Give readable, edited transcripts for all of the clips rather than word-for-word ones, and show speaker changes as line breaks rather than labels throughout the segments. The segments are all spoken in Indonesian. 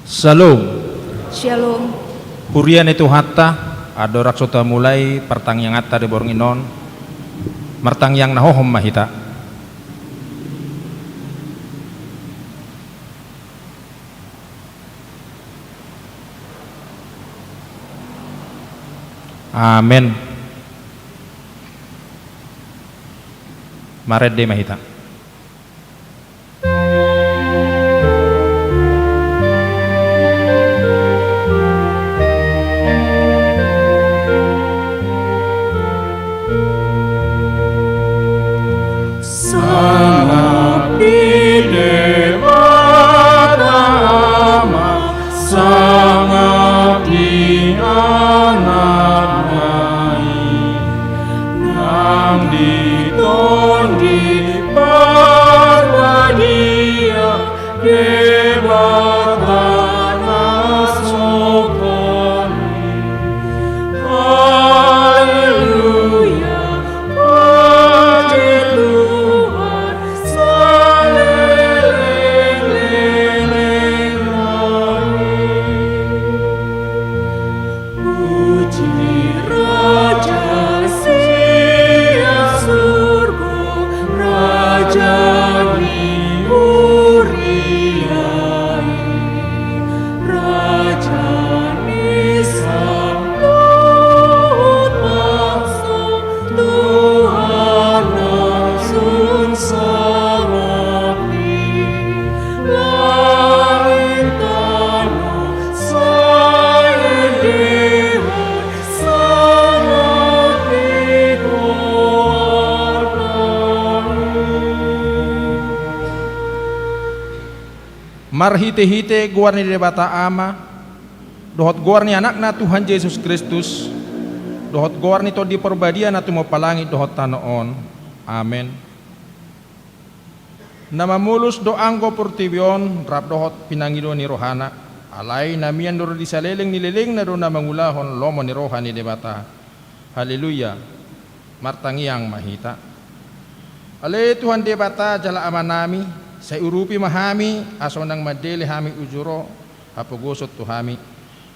Salam.
Shalom.
Hurian itu hatta adorak sota mulai pertang yang hatta di borong inon martang yang nahohom mahita. Amin. Maret de mahita. Marhite-hite guarni debata ama dohot guarni anakna Tuhan Yesus Kristus dohot guarni to di perbadia na tumopalangi dohot tanoon. Amen. Nama mulus doanggo purtibion rap dohot pinangido ni rohana alay namian doro di saleleng nililing na do na mangulahon lomo ni rohani debata. Haleluya. Martangiang mahita. Ale Tuhan debata jala amanami sa urupi mahami aso nang madele hami ujuro hapugusot tu hami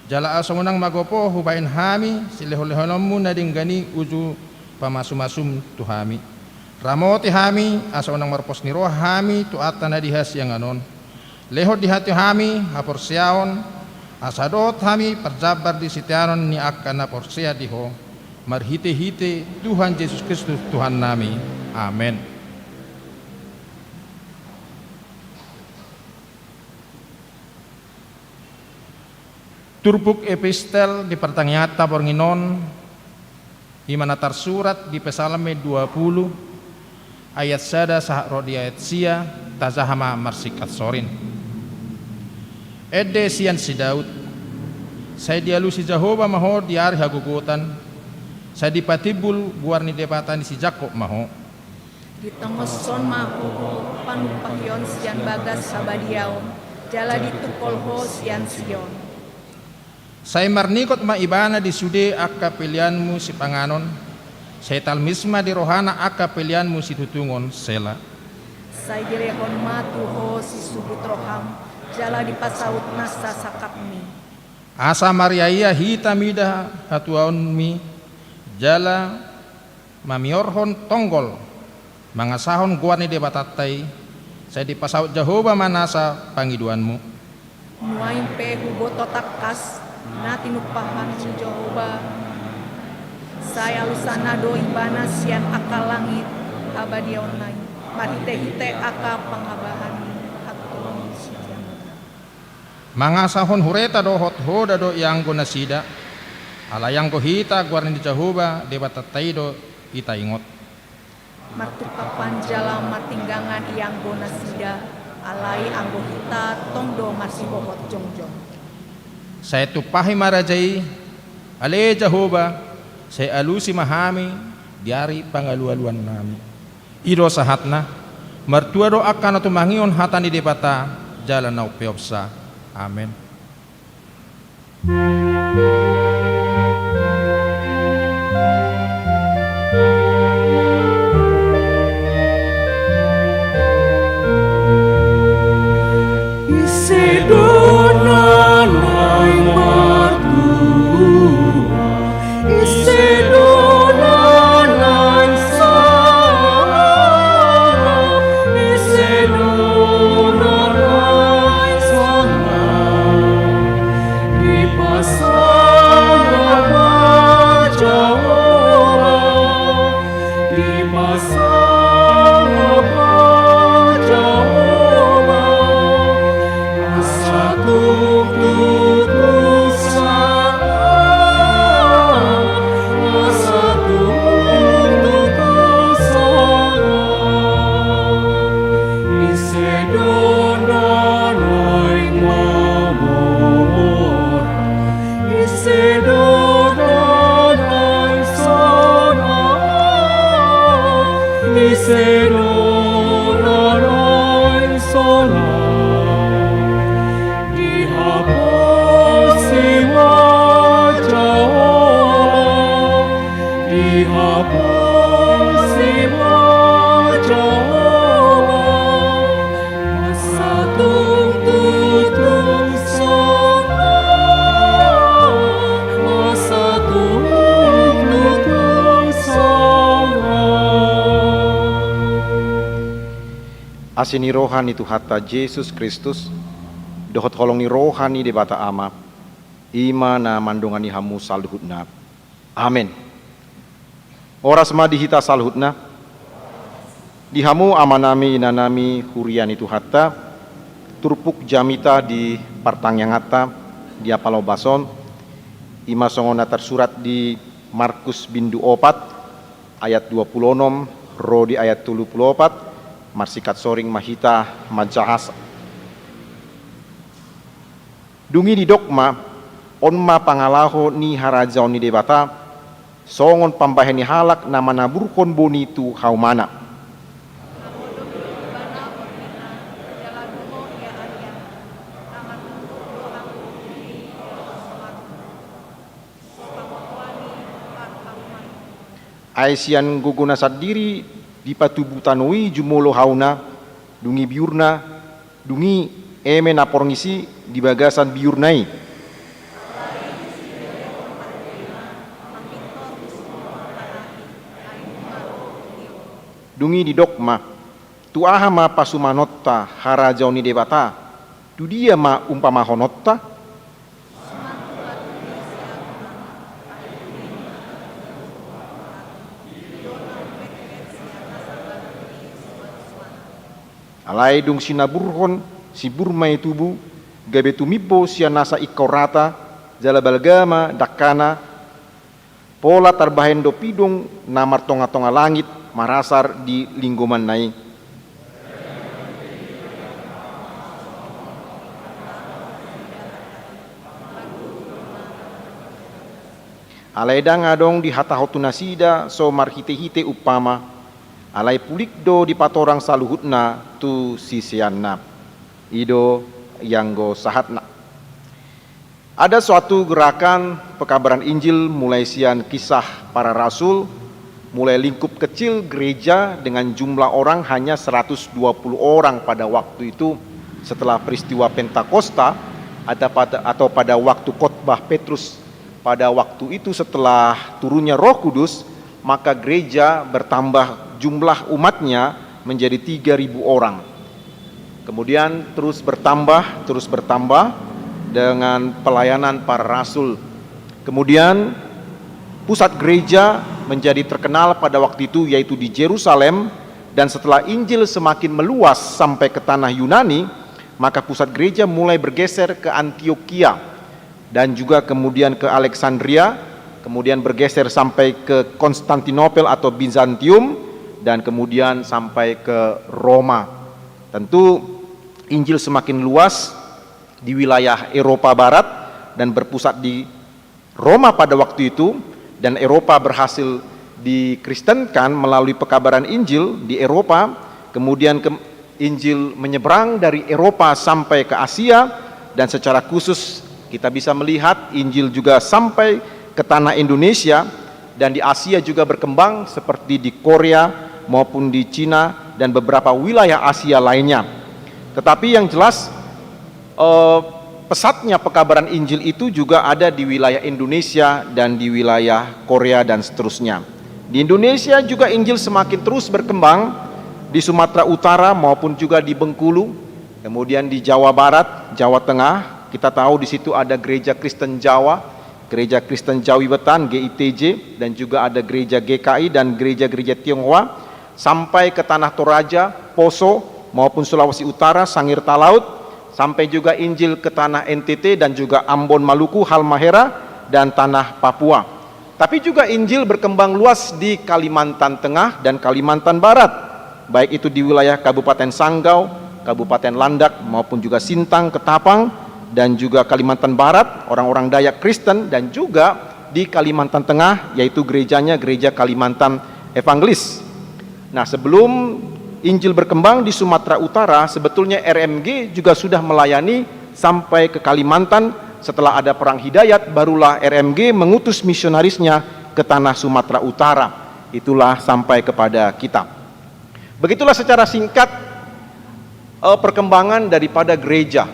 jala aso nang magopo hubain hami sileholehonomu na dinggani uju pamasu-masum tu hami ramoti hami aso nang marpos ni roh hami tu atta na dihas yang anon lehot di hati hami haporsiaon asadot hami perjabar di sitianon ni akan na porsia diho marhite-hite Tuhan Yesus Kristus Tuhan nami. Amen. Turbuk epistel di pertanyaan bornginon himana tersurat di Psalme 20 ayat sada sah rodi ayat sia tazahama marsikat sorin edde sian si Daud saya dialu si Jehovah maho diari hagugutan saya dipatibul guarni debatan si Jakob maho
Di tengoson mahu panupahyon sian bagas sabadiaon jala ditukolho sian Sion.
Saya marnikot maibana di sude akka pilihanmu si panganon. Saya talmisma di rohana akka pilihanmu si tutungon sela.
Saya direhon matuho si subut roham jala dipasaut nasa sakapmi.
Asa mariaya hitamida hatuaon mi jala mamiorhon tonggol mangasahon guarni debatatay. Saya dipasaut Jehovah manasa pangiduanmu.
Nuain pe huboto takas na tinupahan si Jehovah saya lusana do ibana sian akal langit abadion nai marhite-hite aka pangabahan hatun si Jehovah
Mangasahon hureta dohot hoda do yang go nasida alayang ko hita guarni di Jehovah debatatay do ita ingot
martukapan jala matinggangan yang go nasida alai anggo hita tongdo masibohot jongjong.
Saya tupahi marajai ale Jehovah saya alusi mahami diari pangalu-aluan nami ido sahatna martua do akan atu mangion hatani debata jalan nau peopsa. Amen.
asini rohani tu hatta Yesus Kristus, dohot holongi rohani de bata ama, ima na mandongani hamu salhutna. Amin. Oras ma dihita salhutna, dihamu amanami nanami huriani tu hatta, turpuk jamita di partang yang hatta, di apalo bason, ima songona tersurat di Markus bindu 4 ayat 26, ro di ayat 34, marsikat soring mahita majahas. Dungi di dokma, onma pangalaho ni harajau ni debata, songon pambaheni halak nama naburkon boni tu haumana. Aisian guguna sadiri di patubutanui jumolo hauna, dungi biurna, dungi eme naporngisi di bagasan biurnai. Dungi di dokma, tuaha ma pasumanotta harajauni debata, tu dia ma umpama honotta. Alai dung sinaburhon si burmai tubu gabe tumipo sia nasa ikorata jala balgama dakana pola tarbahen do pidung namar tonga-tonga langit marasar di linggoman nai. Alai dangadong di hatahotu nasida so marhite-hite upama alai pulikdo di patorang saluhutna tu sisianna ido yanggo sahatna. Ada suatu gerakan pekabaran Injil mulai sian kisah para rasul, mulai lingkup kecil gereja dengan jumlah orang hanya 120 orang pada waktu itu setelah peristiwa Pentakosta atau pada waktu khotbah Petrus. Pada waktu itu setelah turunnya Roh Kudus, maka gereja bertambah jumlah umatnya menjadi 3.000 orang. Kemudian terus bertambah dengan pelayanan para rasul. Kemudian pusat gereja menjadi terkenal pada waktu itu yaitu di Yerusalem, dan setelah Injil semakin meluas sampai ke tanah Yunani, maka pusat gereja mulai bergeser ke Antioquia dan juga kemudian ke Alexandria, kemudian bergeser sampai ke Konstantinopel atau Bizantium, dan kemudian sampai ke Roma. Tentu Injil semakin luas di wilayah Eropa Barat dan berpusat di Roma pada waktu itu, dan Eropa berhasil dikristenkan melalui pekabaran Injil di Eropa. Kemudian Injil menyeberang dari Eropa sampai ke Asia, dan secara khusus kita bisa melihat Injil juga sampai ke tanah Indonesia, dan di Asia juga berkembang seperti di Korea maupun di Cina dan beberapa wilayah Asia lainnya. Tetapi yang jelas pesatnya pekabaran Injil itu juga ada di wilayah Indonesia dan di wilayah Korea dan seterusnya. Di Indonesia juga Injil semakin terus berkembang di Sumatera Utara maupun juga di Bengkulu, kemudian di Jawa Barat, Jawa Tengah. Kita tahu di situ ada Gereja Kristen Jawa, Gereja Kristen Jawi Wetan GITJ, dan juga ada Gereja GKI dan gereja-gereja Tionghoa, sampai ke Tanah Toraja, Poso maupun Sulawesi Utara, Sangir Talaut, sampai juga Injil ke tanah NTT dan juga Ambon Maluku, Halmahera dan tanah Papua. Tapi juga Injil berkembang luas di Kalimantan Tengah dan Kalimantan Barat, baik itu di wilayah Kabupaten Sanggau, Kabupaten Landak maupun juga Sintang, Ketapang, dan juga Kalimantan Barat, orang-orang Dayak Kristen, dan juga di Kalimantan Tengah yaitu gerejanya Gereja Kalimantan Evangelis. Nah, sebelum Injil berkembang di Sumatera Utara, sebetulnya RMG juga sudah melayani sampai ke Kalimantan. Setelah ada Perang Hidayat, barulah RMG mengutus misionarisnya ke tanah Sumatera Utara. Itulah sampai kepada kita. Begitulah secara singkat perkembangan daripada gereja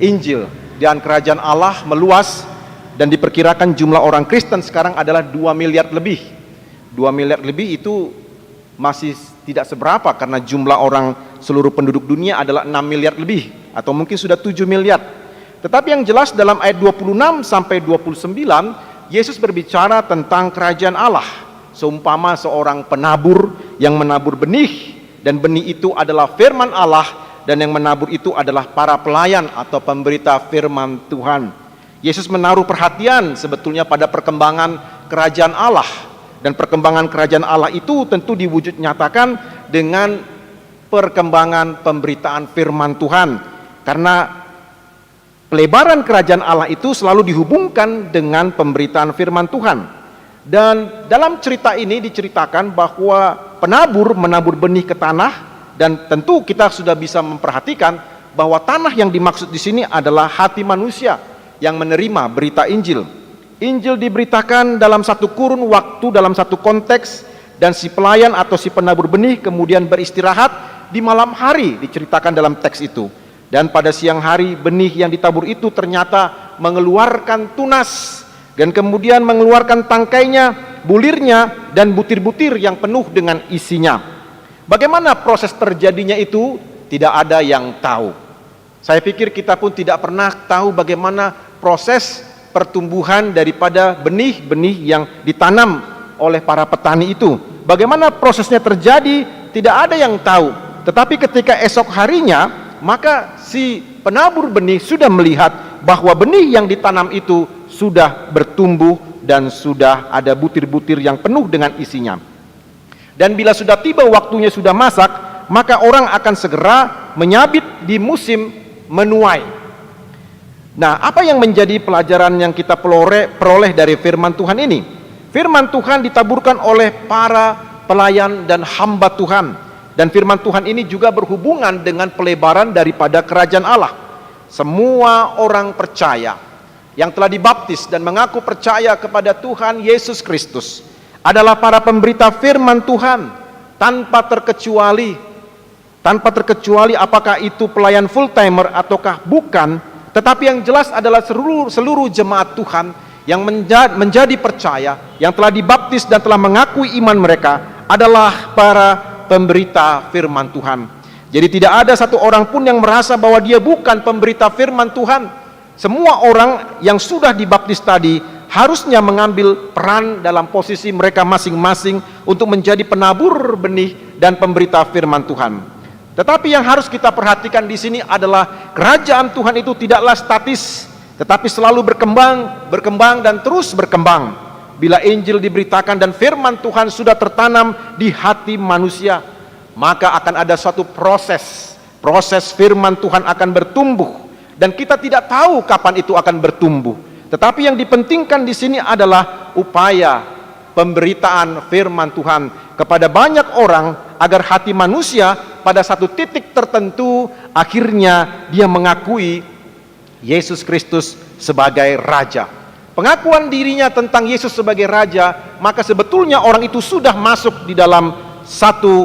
Injil dan kerajaan Allah meluas, dan diperkirakan jumlah orang Kristen sekarang adalah 2 miliar lebih. 2 miliar lebih itu masih tidak seberapa karena jumlah orang seluruh penduduk dunia adalah 6 miliar lebih, atau mungkin sudah 7 miliar. Tetapi yang jelas dalam ayat 26 sampai 29, Yesus berbicara tentang kerajaan Allah, seumpama seorang penabur yang menabur benih, dan benih itu adalah firman Allah, dan yang menabur itu adalah para pelayan atau pemberita firman Tuhan. Yesus menaruh perhatian sebetulnya pada perkembangan kerajaan Allah, dan perkembangan kerajaan Allah itu tentu diwujud nyatakan dengan perkembangan pemberitaan firman Tuhan, karena pelebaran kerajaan Allah itu selalu dihubungkan dengan pemberitaan firman Tuhan. Dan dalam cerita ini diceritakan bahwa penabur menabur benih ke tanah, dan tentu kita sudah bisa memperhatikan bahwa tanah yang dimaksud di sini adalah hati manusia yang menerima berita Injil. Injil diberitakan dalam satu kurun waktu, dalam satu konteks, dan si pelayan atau si penabur benih kemudian beristirahat di malam hari, diceritakan dalam teks itu. Dan pada siang hari benih yang ditabur itu ternyata mengeluarkan tunas, dan kemudian mengeluarkan tangkainya, bulirnya, dan butir-butir yang penuh dengan isinya. Bagaimana proses terjadinya itu tidak ada yang tahu. Saya pikir kita pun tidak pernah tahu bagaimana proses pertumbuhan daripada benih-benih yang ditanam oleh para petani itu. Bagaimana prosesnya terjadi tidak ada yang tahu. Tetapi ketika esok harinya, maka si penabur benih sudah melihat bahwa benih yang ditanam itu sudah bertumbuh dan sudah ada butir-butir yang penuh dengan isinya. Dan bila sudah tiba waktunya sudah masak, maka orang akan segera menyabit di musim menuai. Nah, apa yang menjadi pelajaran yang kita peroleh dari firman Tuhan ini? Firman Tuhan ditaburkan oleh para pelayan dan hamba Tuhan. Dan firman Tuhan ini juga berhubungan dengan pelebaran daripada kerajaan Allah. Semua orang percaya yang telah dibaptis dan mengaku percaya kepada Tuhan Yesus Kristus adalah para pemberita firman Tuhan tanpa terkecuali apakah itu pelayan full timer ataukah bukan, tetapi yang jelas adalah seluruh jemaat Tuhan yang menjadi percaya, yang telah dibaptis dan telah mengakui iman mereka adalah para pemberita firman Tuhan. Jadi tidak ada satu orang pun yang merasa bahwa dia bukan pemberita firman Tuhan. Semua orang yang sudah dibaptis tadi harusnya mengambil peran dalam posisi mereka masing-masing untuk menjadi penabur benih dan pemberita firman Tuhan. Tetapi yang harus kita perhatikan di sini adalah kerajaan Tuhan itu tidaklah statis, tetapi selalu berkembang dan terus berkembang. Bila Injil diberitakan dan firman Tuhan sudah tertanam di hati manusia, maka akan ada suatu proses firman Tuhan akan bertumbuh, dan kita tidak tahu kapan itu akan bertumbuh. Tetapi yang dipentingkan di sini adalah upaya pemberitaan firman Tuhan kepada banyak orang agar hati manusia pada satu titik tertentu akhirnya dia mengakui Yesus Kristus sebagai Raja. Pengakuan dirinya tentang Yesus sebagai Raja, maka sebetulnya orang itu sudah masuk di dalam satu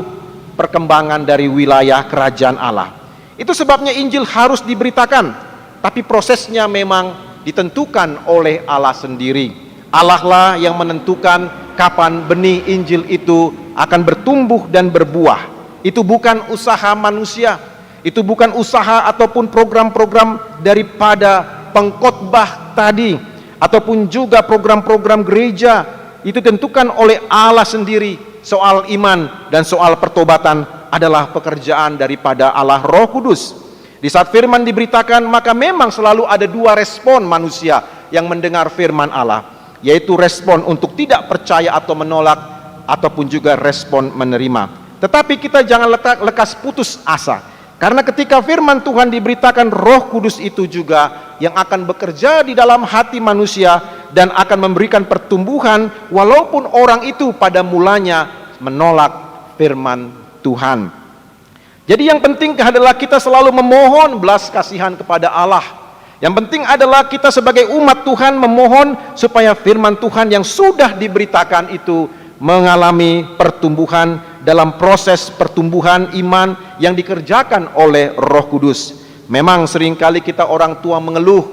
perkembangan dari wilayah kerajaan Allah. Itu sebabnya Injil harus diberitakan, tapi prosesnya memang ditentukan oleh Allah sendiri. Allah lah yang menentukan kapan benih Injil itu akan bertumbuh dan berbuah. Itu bukan usaha manusia, itu bukan usaha ataupun program-program daripada pengkhotbah tadi, ataupun juga program-program gereja. Itu ditentukan oleh Allah sendiri. Soal iman dan soal pertobatan adalah pekerjaan daripada Allah Roh Kudus. Di saat firman diberitakan, maka memang selalu ada dua respon manusia yang mendengar firman Allah, yaitu respon untuk tidak percaya atau menolak, ataupun juga respon menerima. Tetapi kita jangan lekas putus asa, karena ketika firman Tuhan diberitakan, Roh Kudus itu juga yang akan bekerja di dalam hati manusia dan akan memberikan pertumbuhan, walaupun orang itu pada mulanya menolak firman Tuhan. Jadi yang penting adalah kita selalu memohon belas kasihan kepada Allah. Yang penting adalah kita sebagai umat Tuhan memohon supaya firman Tuhan yang sudah diberitakan itu mengalami pertumbuhan dalam proses pertumbuhan iman yang dikerjakan oleh Roh Kudus. Memang seringkali kita orang tua mengeluh,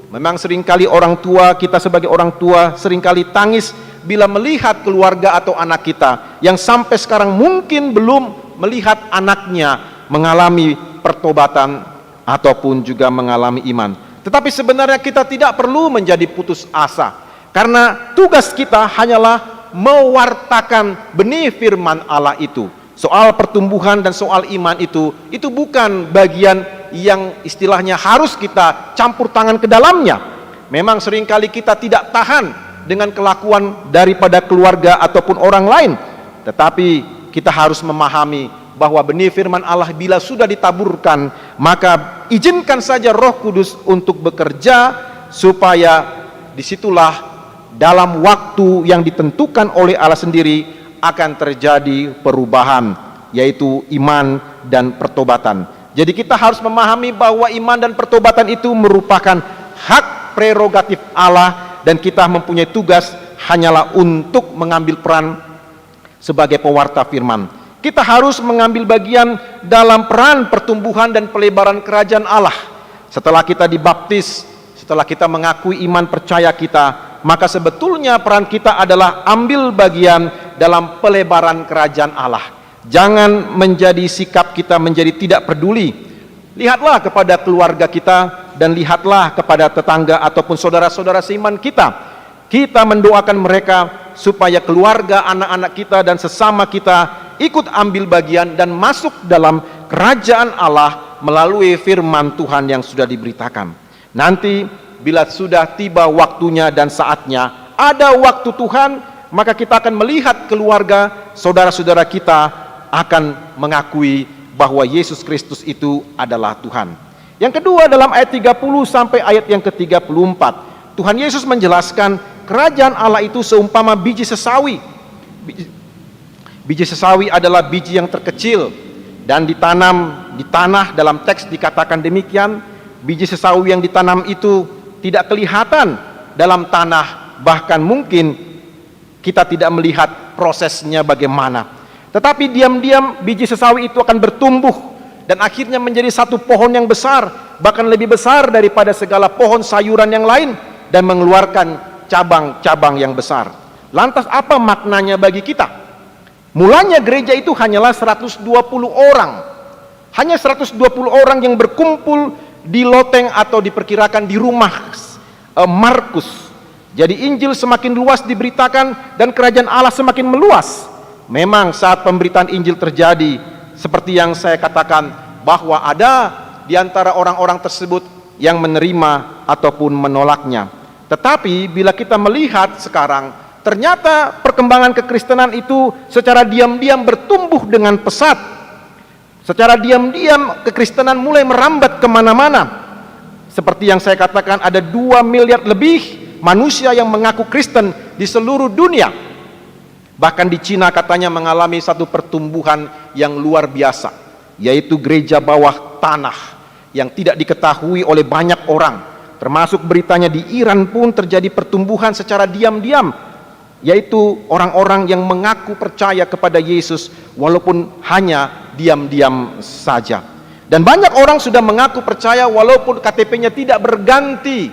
memang seringkali orang tua kita sebagai orang tua seringkali tangis bila melihat keluarga atau anak kita yang sampai sekarang mungkin belum melihat anaknya mengalami pertobatan ataupun juga mengalami iman. Tetapi sebenarnya kita tidak perlu menjadi putus asa, karena tugas kita hanyalah mewartakan benih firman Allah itu. Soal pertumbuhan dan soal iman itu bukan bagian yang istilahnya harus kita campur tangan ke dalamnya. Memang seringkali kita tidak tahan dengan kelakuan daripada keluarga ataupun orang lain, tetapi kita harus memahami bahwa benih firman Allah bila sudah ditaburkan, maka izinkan saja Roh Kudus untuk bekerja, supaya disitulah dalam waktu yang ditentukan oleh Allah sendiri akan terjadi perubahan, yaitu iman dan pertobatan. Jadi kita harus memahami bahwa iman dan pertobatan itu merupakan hak prerogatif Allah, dan kita mempunyai tugas hanyalah untuk mengambil peran sebagai pewarta firman. Kita harus mengambil bagian dalam peran pertumbuhan dan pelebaran kerajaan Allah. Setelah kita dibaptis, setelah kita mengakui iman percaya kita, maka sebetulnya peran kita adalah ambil bagian dalam pelebaran kerajaan Allah. Jangan menjadi sikap kita menjadi tidak peduli. Lihatlah kepada keluarga kita, dan lihatlah kepada tetangga ataupun saudara-saudara seiman kita. Kita mendoakan mereka supaya keluarga, anak-anak kita dan sesama kita ikut ambil bagian dan masuk dalam kerajaan Allah melalui firman Tuhan yang sudah diberitakan. Nanti bila sudah tiba waktunya dan saatnya, ada waktu Tuhan, maka kita akan melihat keluarga, saudara-saudara kita akan mengakui bahwa Yesus Kristus itu adalah Tuhan. Yang kedua, dalam ayat 30 sampai ayat yang ke-34, Tuhan Yesus menjelaskan kerajaan Allah itu seumpama biji sesawi. Biji sesawi adalah biji yang terkecil dan ditanam di tanah. Dalam teks dikatakan demikian, biji sesawi yang ditanam itu tidak kelihatan dalam tanah, bahkan mungkin kita tidak melihat prosesnya bagaimana. Tetapi diam-diam biji sesawi itu akan bertumbuh dan akhirnya menjadi satu pohon yang besar, bahkan lebih besar daripada segala pohon sayuran yang lain, dan mengeluarkan cabang-cabang yang besar. Lantas apa maknanya bagi kita? Mulanya gereja itu hanyalah 120 orang. Hanya 120 orang yang berkumpul di loteng atau diperkirakan di rumah Markus. Jadi Injil semakin luas diberitakan dan kerajaan Allah semakin meluas. Memang saat pemberitaan Injil terjadi, seperti yang saya katakan, bahwa ada di antara orang-orang tersebut yang menerima ataupun menolaknya. Tetapi bila kita melihat sekarang, ternyata perkembangan kekristenan itu secara diam-diam bertumbuh dengan pesat. Secara diam-diam kekristenan mulai merambat kemana-mana. Seperti yang saya katakan, ada 2 miliar lebih manusia yang mengaku Kristen di seluruh dunia. Bahkan di Cina katanya mengalami satu pertumbuhan yang luar biasa, yaitu gereja bawah tanah yang tidak diketahui oleh banyak orang. Termasuk beritanya di Iran pun terjadi pertumbuhan secara diam-diam, yaitu orang-orang yang mengaku percaya kepada Yesus walaupun hanya diam-diam saja. Dan banyak orang sudah mengaku percaya walaupun KTP-nya tidak berganti.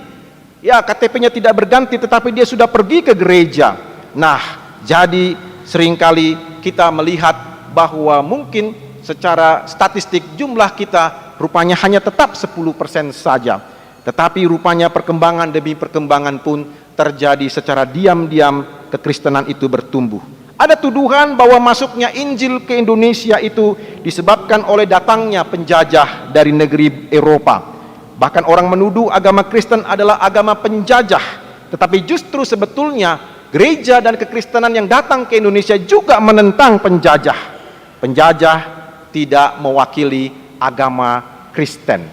Ya, KTP-nya tidak berganti, tetapi dia sudah pergi ke gereja. Nah, jadi seringkali kita melihat bahwa mungkin secara statistik jumlah kita rupanya hanya tetap 10% saja. Tetapi rupanya perkembangan demi perkembangan pun terjadi secara diam-diam, kekristenan itu bertumbuh. Ada tuduhan bahwa masuknya Injil ke Indonesia itu disebabkan oleh datangnya penjajah dari negeri Eropa. Bahkan orang menuduh agama Kristen adalah agama penjajah. Tetapi justru sebetulnya gereja dan kekristenan yang datang ke Indonesia juga menentang penjajah. Penjajah tidak mewakili agama Kristen.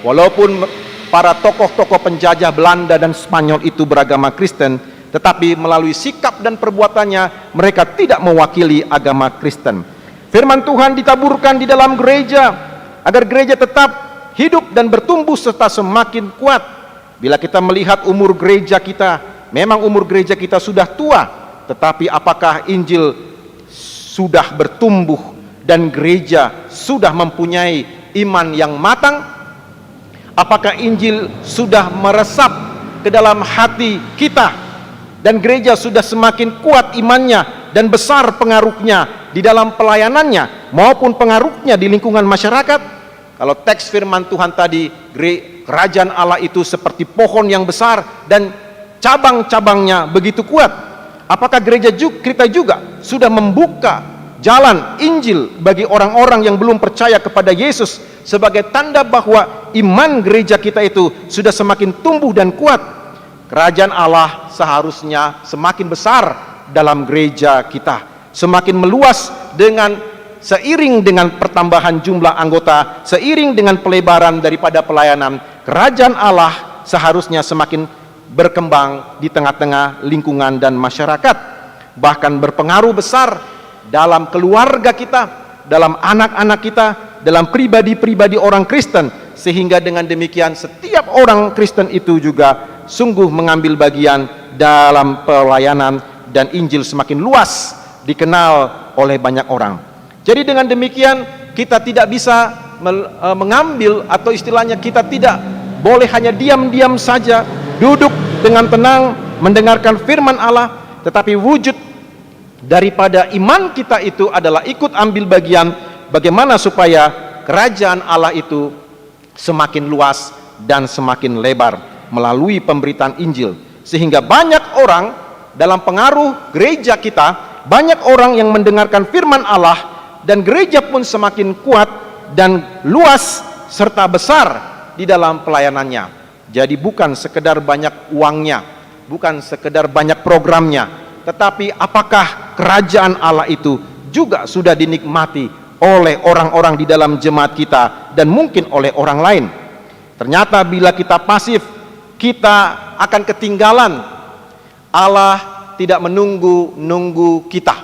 Walaupun para tokoh-tokoh penjajah Belanda dan Spanyol itu beragama Kristen, tetapi melalui sikap dan perbuatannya mereka tidak mewakili agama Kristen. Firman Tuhan ditaburkan di dalam gereja agar gereja tetap hidup dan bertumbuh serta semakin kuat. Bila kita melihat umur gereja kita, memang umur gereja kita sudah tua, tetapi apakah Injil sudah bertumbuh dan gereja sudah mempunyai iman yang matang? Apakah Injil sudah meresap ke dalam hati kita dan gereja sudah semakin kuat imannya dan besar pengaruhnya di dalam pelayanannya maupun pengaruhnya di lingkungan masyarakat. Kalau teks firman Tuhan tadi, kerajaan Allah itu seperti pohon yang besar dan cabang-cabangnya begitu kuat. Apakah gereja kita juga sudah membuka jalan Injil bagi orang-orang yang belum percaya kepada Yesus sebagai tanda bahwa iman gereja kita itu sudah semakin tumbuh dan kuat? Kerajaan Allah seharusnya semakin besar dalam gereja kita, semakin meluas seiring dengan pertambahan jumlah anggota, seiring dengan pelebaran daripada pelayanan. Kerajaan Allah seharusnya semakin berkembang di tengah-tengah lingkungan dan masyarakat, bahkan berpengaruh besar dalam keluarga kita, dalam anak-anak kita, dalam pribadi-pribadi orang Kristen, sehingga dengan demikian setiap orang Kristen itu juga sungguh mengambil bagian dalam pelayanan dan Injil semakin luas dikenal oleh banyak orang. Jadi dengan demikian kita tidak bisa mengambil, atau istilahnya kita tidak boleh hanya diam-diam saja duduk dengan tenang mendengarkan firman Allah, tetapi wujud daripada iman kita itu adalah ikut ambil bagian bagaimana supaya kerajaan Allah itu semakin luas dan semakin lebar melalui pemberitaan Injil, sehingga banyak orang dalam pengaruh gereja kita, banyak orang yang mendengarkan firman Allah, dan gereja pun semakin kuat dan luas serta besar di dalam pelayanannya. Jadi bukan sekedar banyak uangnya, bukan sekedar banyak programnya, tetapi apakah kerajaan Allah itu juga sudah dinikmati oleh orang-orang di dalam jemaat kita dan mungkin oleh orang lain. Ternyata bila kita pasif, kita akan ketinggalan. Allah tidak menunggu kita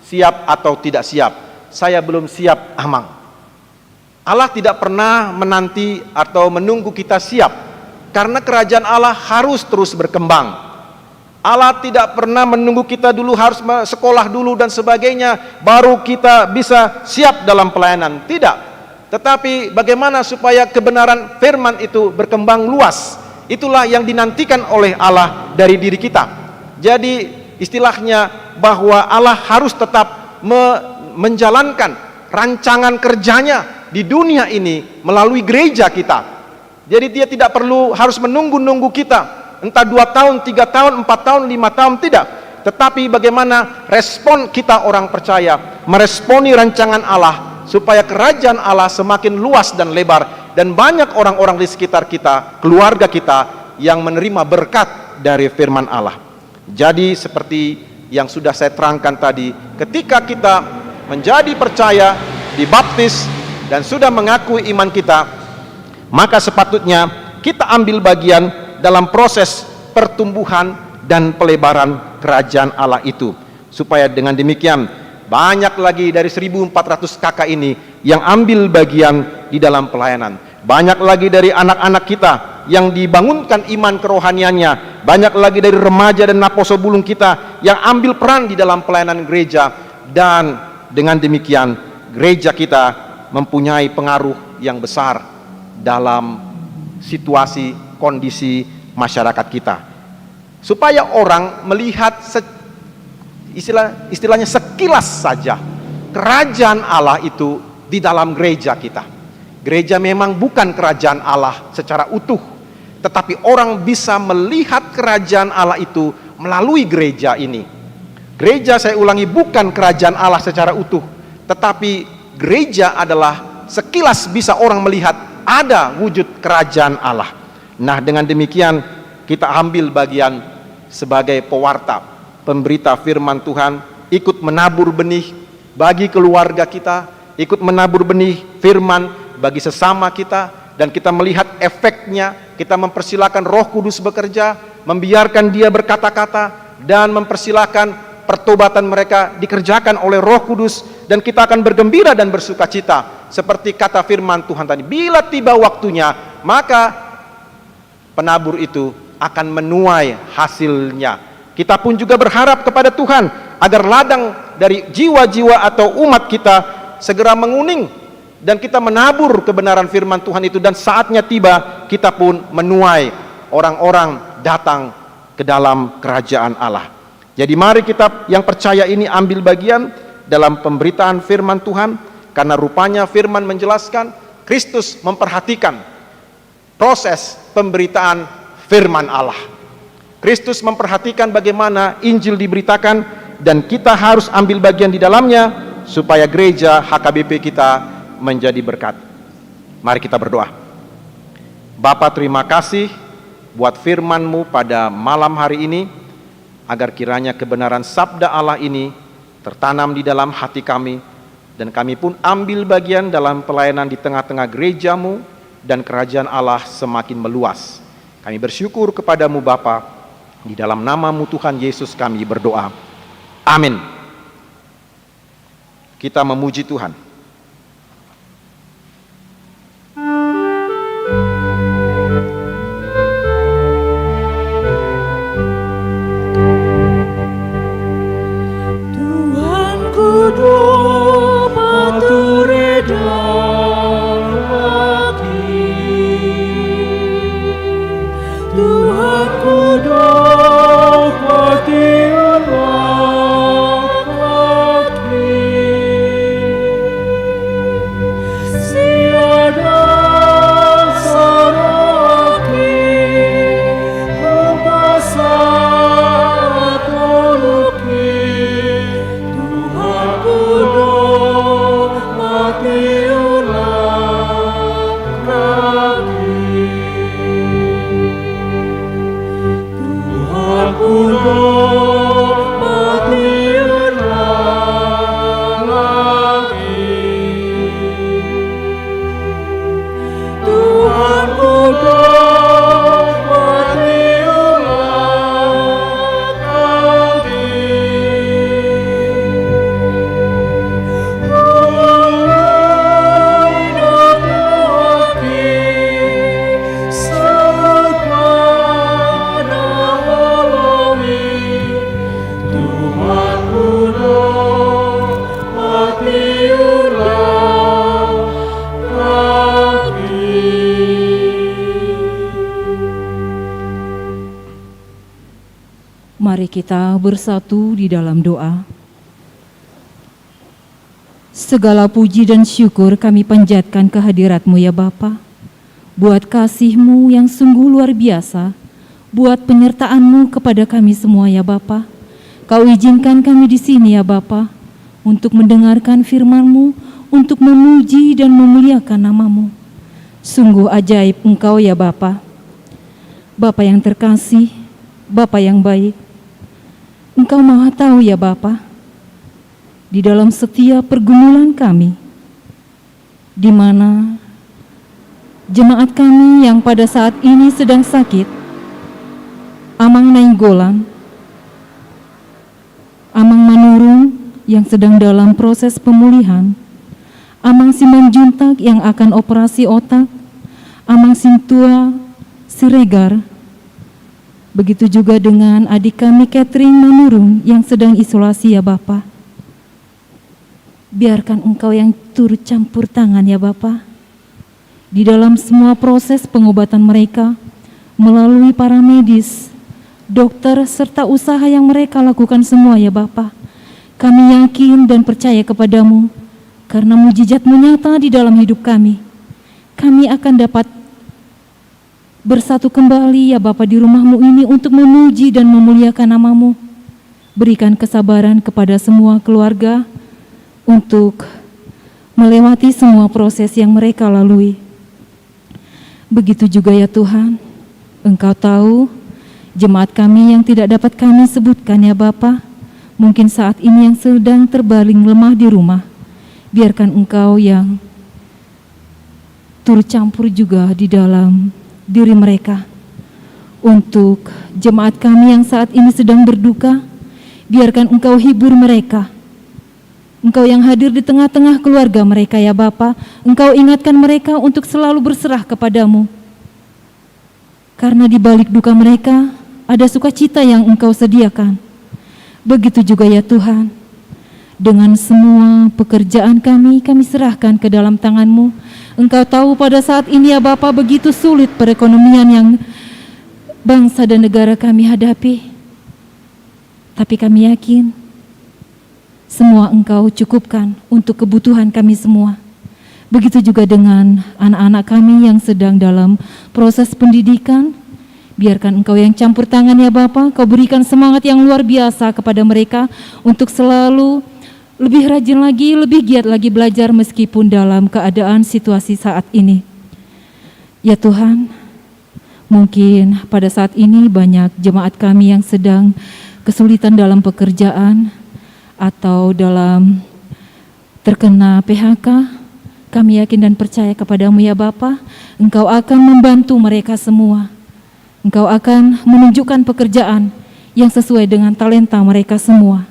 siap atau tidak siap. Saya belum siap, Amang. Allah tidak pernah menanti atau menunggu kita siap, karena kerajaan Allah harus terus berkembang. Allah tidak pernah menunggu kita dulu harus sekolah dulu dan sebagainya baru kita bisa siap dalam pelayanan. Tidak. Tetapi bagaimana supaya kebenaran firman itu berkembang luas, itulah yang dinantikan oleh Allah dari diri kita. Jadi istilahnya bahwa Allah harus tetap menjalankan rancangan kerjanya di dunia ini melalui gereja kita. Jadi dia tidak perlu harus menunggu-nunggu kita, entah 2 tahun, 3 tahun, 4 tahun, 5 tahun, tidak. Tetapi bagaimana respon kita orang percaya meresponi rancangan Allah supaya kerajaan Allah semakin luas dan lebar, dan banyak orang-orang di sekitar kita, keluarga kita yang menerima berkat dari firman Allah. Jadi seperti yang sudah saya terangkan tadi, ketika kita menjadi percaya, dibaptis, dan sudah mengakui iman kita, maka sepatutnya kita ambil bagian dalam proses pertumbuhan dan pelebaran kerajaan Allah itu, supaya dengan demikian banyak lagi dari 1.400 kakak ini yang ambil bagian di dalam pelayanan. Banyak lagi dari anak-anak kita yang dibangunkan iman kerohaniannya. Banyak lagi dari remaja dan naposo bulung kita yang ambil peran di dalam pelayanan gereja. Dan dengan demikian gereja kita mempunyai pengaruh yang besar dalam situasi kondisi masyarakat kita, supaya orang melihat istilahnya sekilas saja kerajaan Allah itu di dalam gereja kita. Gereja memang bukan kerajaan Allah secara utuh, tetapi orang bisa melihat kerajaan Allah itu melalui gereja ini. Gereja, saya ulangi, bukan kerajaan Allah secara utuh, tetapi gereja adalah sekilas bisa orang melihat ada wujud kerajaan Allah. Nah, dengan demikian kita ambil bagian sebagai pewarta, pemberita firman Tuhan, ikut menabur benih bagi keluarga kita, ikut menabur benih firman bagi sesama kita, dan kita melihat efeknya. Kita mempersilakan Roh Kudus bekerja, membiarkan Dia berkata-kata, dan mempersilakan pertobatan mereka dikerjakan oleh Roh Kudus, dan kita akan bergembira dan bersukacita seperti kata firman Tuhan tadi. Bila tiba waktunya, maka penabur itu akan menuai hasilnya. Kita pun juga berharap kepada Tuhan agar ladang dari jiwa-jiwa atau umat kita segera menguning, dan kita menabur kebenaran firman Tuhan itu, dan saatnya tiba kita pun menuai orang-orang datang ke dalam kerajaan Allah. Jadi mari kita yang percaya ini ambil bagian dalam pemberitaan firman Tuhan, karena rupanya firman menjelaskan Kristus memperhatikan proses pemberitaan firman Allah. Kristus memperhatikan bagaimana Injil diberitakan, dan kita harus ambil bagian di dalamnya supaya gereja HKBP kita menjadi berkat. Mari kita berdoa. Bapa, terima kasih buat firman-Mu pada malam hari ini, agar kiranya kebenaran sabda Allah ini tertanam di dalam hati kami, dan kami pun ambil bagian dalam pelayanan di tengah-tengah gereja-Mu, dan kerajaan Allah semakin meluas. Kami bersyukur kepadamu Bapa, di dalam nama-Mu Tuhan Yesus kami berdoa. Amin. Kita memuji Tuhan.
Tuhanku dapat redam hati, Tuhanku dapat diulang hati, siada saraki masa toluki, Tuhanku dapat diulang hati, Tuhanku dapat diulang lagi, Tuhanku dapat diulang lagi. Hidup lagi sepada alami, Tuhanku dapat diulang lagi.
Mari kita bersatu di dalam doa. Segala puji dan syukur kami panjatkan kehadirat-Mu ya Bapa, buat kasih-Mu yang sungguh luar biasa, buat penyertaan-Mu kepada kami semua ya Bapa. Kau izinkan kami di sini ya Bapa, untuk mendengarkan firman-Mu, untuk memuji dan memuliakan nama-Mu. Sungguh ajaib Engkau ya Bapa. Bapa yang terkasih, Bapa yang baik, Engkau Maha tahu ya Bapa, di dalam setiap pergumulan kami, di mana jemaat kami yang pada saat ini sedang sakit, Amang Nainggolan, Amang Manurung yang sedang dalam proses pemulihan, Amang Simanjuntak yang akan operasi otak, Amang Sintua Siregar, begitu juga dengan adik kami Catherine Manurung yang sedang isolasi ya Bapa. Biarkan Engkau yang turut campur tangan ya Bapa, di dalam semua proses pengobatan mereka, melalui para medis, dokter, serta usaha yang mereka lakukan semua ya Bapa. Kami yakin dan percaya kepadamu, karena mujizat-Mu nyata di dalam hidup kami. Kami akan dapat bersatu kembali ya Bapa di rumah-Mu ini untuk memuji dan memuliakan nama-Mu. Berikan kesabaran kepada semua keluarga untuk melewati semua proses yang mereka lalui. Begitu juga ya Tuhan, Engkau tahu jemaat kami yang tidak dapat kami sebutkan ya Bapa, mungkin saat ini yang sedang terbaring lemah di rumah. Biarkan Engkau yang turut campur juga di dalam diri mereka. Untuk jemaat kami yang saat ini sedang berduka, biarkan Engkau hibur mereka. Engkau yang hadir di tengah-tengah keluarga mereka ya Bapa, Engkau ingatkan mereka untuk selalu berserah kepadamu. Karena di balik duka mereka, ada sukacita yang Engkau sediakan. Begitu juga ya Tuhan, dengan semua pekerjaan kami serahkan ke dalam tangan-Mu. Engkau tahu pada saat ini ya Bapa, begitu sulit perekonomian yang bangsa dan negara kami hadapi. Tapi kami yakin semua Engkau cukupkan untuk kebutuhan kami semua. Begitu juga dengan anak-anak kami yang sedang dalam proses pendidikan. Biarkan Engkau yang campur tangan ya Bapa, Kau berikan semangat yang luar biasa kepada mereka untuk selalu lebih rajin lagi, lebih giat lagi belajar meskipun dalam keadaan situasi saat ini. Ya Tuhan, mungkin pada saat ini banyak jemaat kami yang sedang kesulitan dalam pekerjaan atau dalam terkena PHK. Kami yakin dan percaya kepadamu ya Bapa, Engkau akan membantu mereka semua. Engkau akan menunjukkan pekerjaan yang sesuai dengan talenta mereka semua.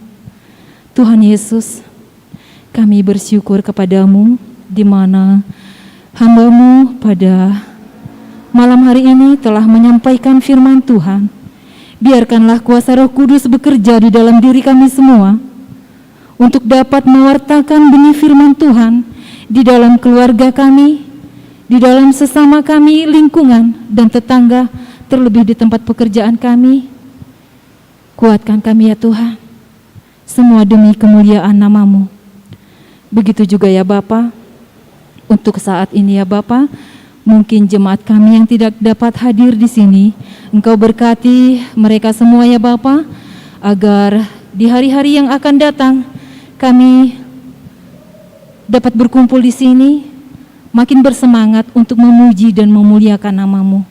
Tuhan Yesus, kami bersyukur kepadamu di mana hamba-Mu pada malam hari ini telah menyampaikan firman Tuhan. Biarkanlah kuasa Roh Kudus bekerja di dalam diri kami semua untuk dapat mewartakan benih firman Tuhan di dalam keluarga kami, di dalam sesama kami, lingkungan dan tetangga, terlebih di tempat pekerjaan kami. Kuatkan kami ya Tuhan, semua demi kemuliaan nama-Mu. Begitu juga ya Bapa, untuk saat ini ya Bapa, mungkin jemaat kami yang tidak dapat hadir di sini, Engkau berkati mereka semua ya Bapa, agar di hari-hari yang akan datang kami dapat berkumpul di sini, makin bersemangat untuk memuji dan memuliakan nama-Mu.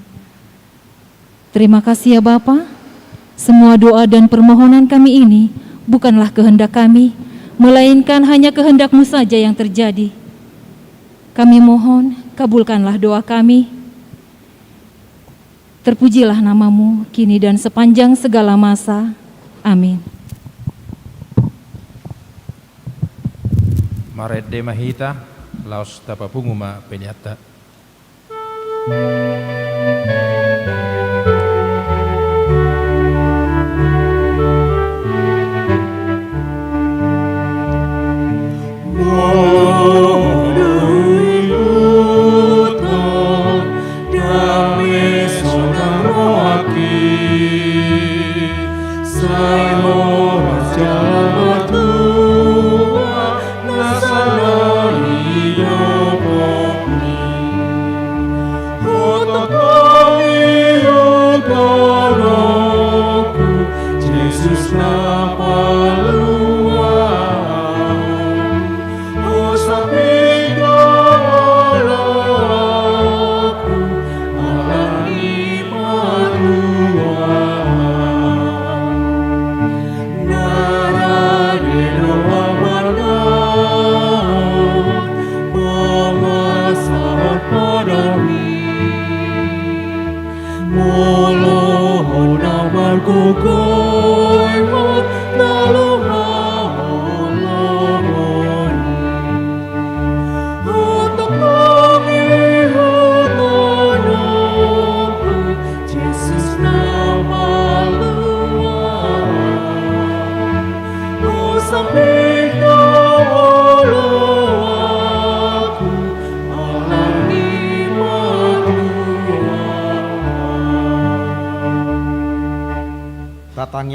Terima kasih ya Bapa, semua doa dan permohonan kami ini bukanlah kehendak kami, melainkan hanya kehendak-Mu saja yang terjadi. Kami mohon, kabulkanlah doa kami. Terpujilah nama-Mu kini dan sepanjang segala masa. Amin.
Marede mahita, laos tapapunguma penyata.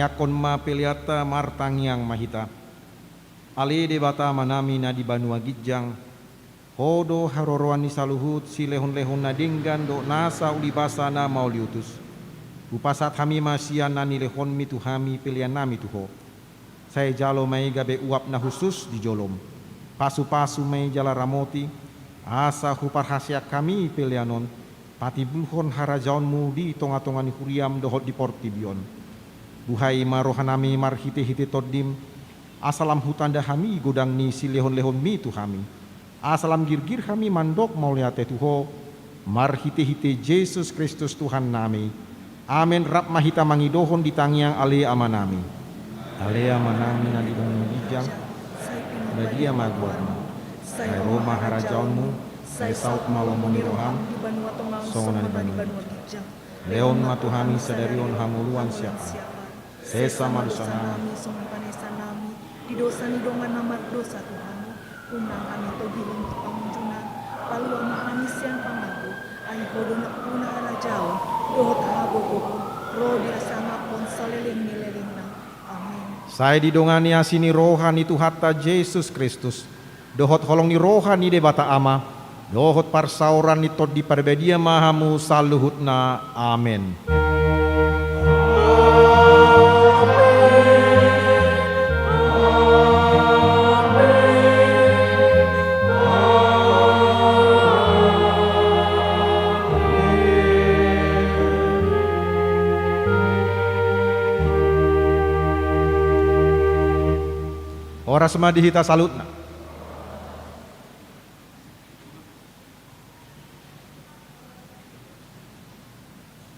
Yakon ma peliata martang yang mahita ale debata manami na di banua gijang hodo haroroan ni saluhut si lehon-lehon na dinggan do nasa ulibasa na mauliutus upasat hami masian na nilehon mitu hami pilihan nami tuho saya jalo may gabe uap na khusus di jolom pasu-pasu may jala ramoti asa hupar hasyak kami pilihanon pati bulhon harajaonmu di tonga-tonga ni huriam dohot di portibion Buhai marohanami marhite-hite todim asalam hutanda hami godang ni si lehon-lehon mi tu hami asalam girgir hami mandok mauliate tuho marhite-hite Yesus Kristus Tuhan nami amen rap mahita mangidohon di tangiang ale amanami na di bangun bijang na dia maguarmu ay Roma harajaonmu ay saut malomoni roham songonan di bangun leon matuhami sadarion hamuluan siapa Sesa malusana
di dosa ni dongan nama dosa Tuhan undang kami togilin pamunjunan palu ama siang pamago ay hodon puna ala jauh dohot hago gogo ro dia sama pon saleling nileleng na amin
Saya didongani asini rohani Tuhatta Yesus Kristus. Dohot holong ni rohani de bata ama. Dohot parsauran ni tod di parbedia mahamu saluhutna. Amin. Ora semadi hita salutna.